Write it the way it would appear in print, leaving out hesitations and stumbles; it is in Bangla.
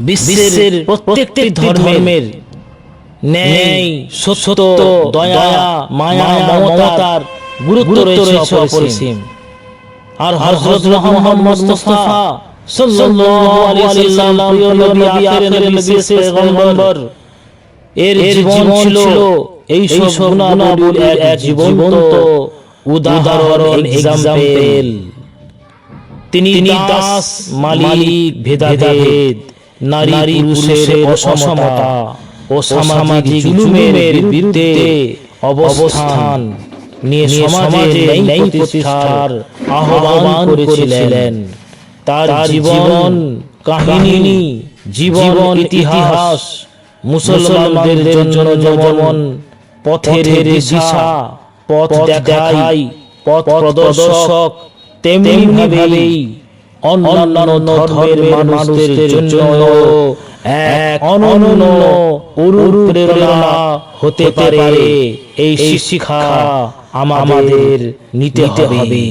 বিশ্বের প্রত্যেকটি ধর্মের ন্যায়, সত্য, দয়া, মায়া, মমতার গুরুত্ব রয়েছে অপরিসীম। আর হযরত মুহাম্মদ মুস্তাফা সাল্লাল্লাহু আলাইহি ওয়াসাল্লাম প্রিয় নবী, আখিরের নবী, শেষ পয়গম্বর, এর জীবন ছিল এই সব গুণাবলীর এক জীবন্ত উদাহরণ, এক্সাম্পল। তিনি দাস মালিক ভেদাভেদ, নারী পুরুষের অসমতা ও সামাজিক জুলুমের বিরুদ্ধে অবস্থান নিয়ে সমাজে ন্যায় প্রতিষ্ঠার আহ্বান করেছিলেন। তার জীবন কাহিনী, জীবন ইতিহাস মুসলমানদের জন্য যেমন পথের দিশা, পথ দেখায়, পথ প্রদর্শক, তেমনি ভাবেই অন্যান্য ধর্মের মানুষদের জন্য এক অনন্য অনুপ্রেরণা হতে পারে। এই শিক্ষা আমাদের নিতে হবে।